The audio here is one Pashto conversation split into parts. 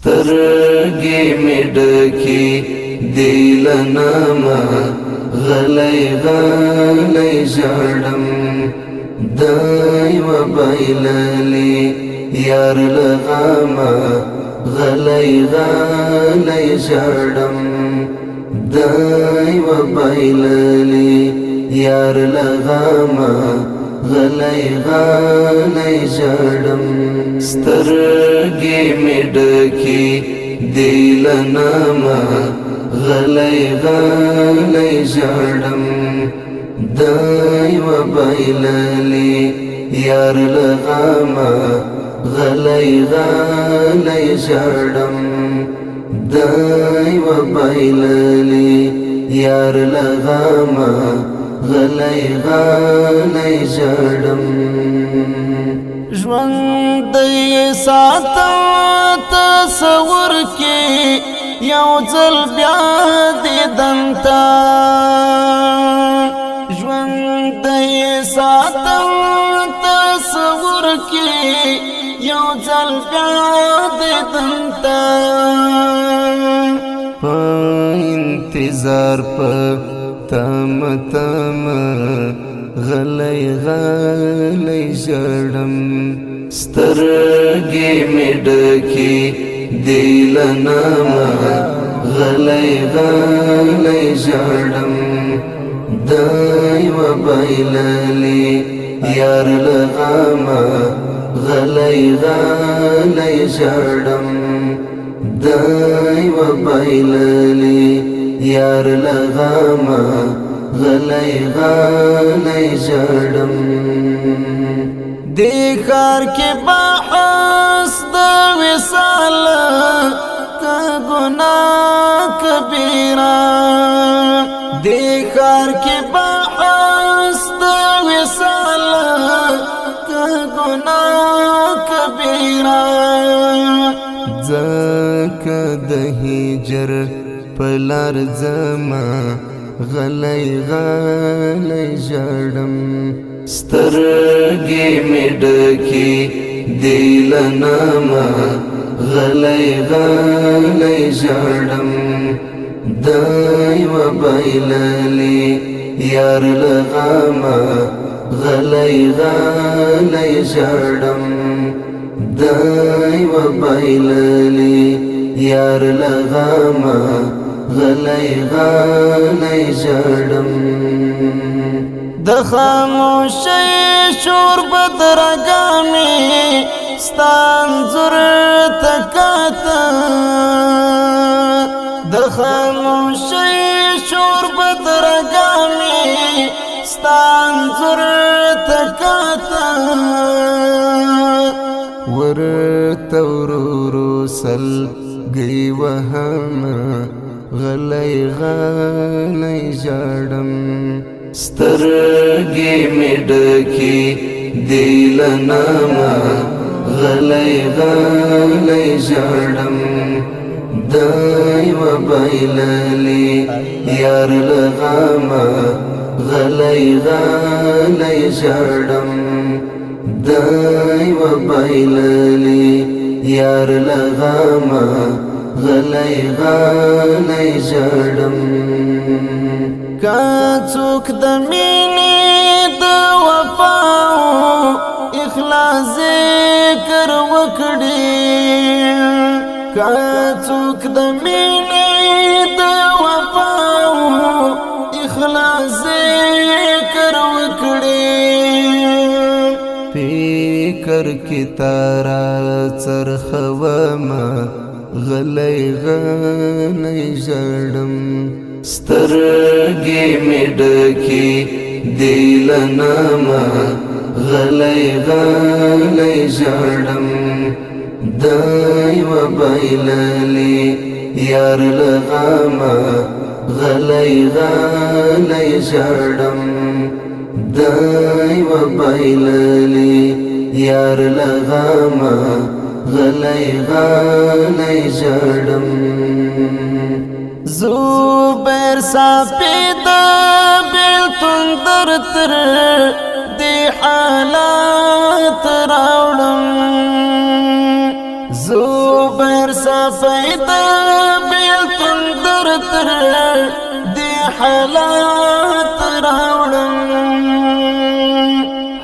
سترګې مې ډکې دی له نامه غلی غلی ژاړم د یوه بایللي یار له غمه غلی غلی ژاړم د یوه بایللي یار له غمه غلی غلی ژاړم سترګې مې ډکې دی له نامه غلی غلی ژاړم د یوه بایللي یار له غمه غلی غلی ژاړم د یوه بایللي یار له غمه غلی غلی ژاړم ژوند دی ساتم تصور کې یو ځل بیا دیدن ته ژوند دی ساتم تصور کې یو ځل بیا دیدن ته په انتظار په تم تم غلی غلی ژړم سترګې مې ډکې دی له نامه غلی غلی ژړم د یوه بایللي یار له غمه غلی غلی ژړم د یوه بایللي یار له غمه غلی غلی ژړم دې ښار کې بحث د وصال که ګناه کبیره دې ښار کې بحث د وصال که ګناه کبیره ځکه د هجر په لار ځمه غلی غلی ژړم سترګې مې ډکې دی له نامه غلی غلی ژړم د یوه بایللي یار له غمه غلی غلی ژړم د یوه بایللي یار له غمه غلی غلی ژړم د خاموشۍ شور بدرګامې ستا انځور ته کاته د خاموشۍ شور بدرګامې ستا انځور ته کاته ورته ورو سلګۍ وهمه غلی غلی ژړم سترګې مې ډکې دی له نامه غلی غلی ژړم د یوه بایللي یار له غمه غلی غلی ژړم د یوه بایللي یار له غمه غلی غلی ژړم که څوک د مینې د وفاو اخلاص ذکر وکړي که څوک د مینې د وفاو اخلاص ذکر وکړي فکر کې تارا څرخومه غلی غلی ژړم سترګې مې ډکې دی له نامه غلی غلی ژړم د یوه بایللي یار له غمه غلی غلی ژړم د یوه بایللي یار له غمه غلی غلی ژړم زبیر سپید بیلتون در تر دی حالات راوړم زبیر صافی دا بیلتون در تر دی حالات راوڑم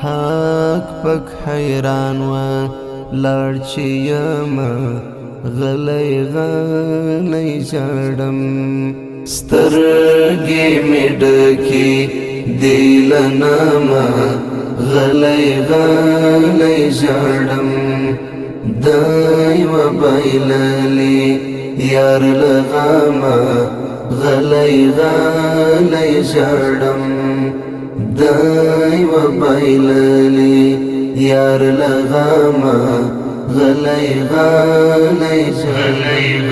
حق پک حیران و لارچی یما غلی غلی جاڑم سترگی می ڈکی دیلناما غلی غلی جاڑم دای و بایلالی یار لغاما غلی غلی جاڑم دای و بایلالی یار لغاما غلی غلی جاڑم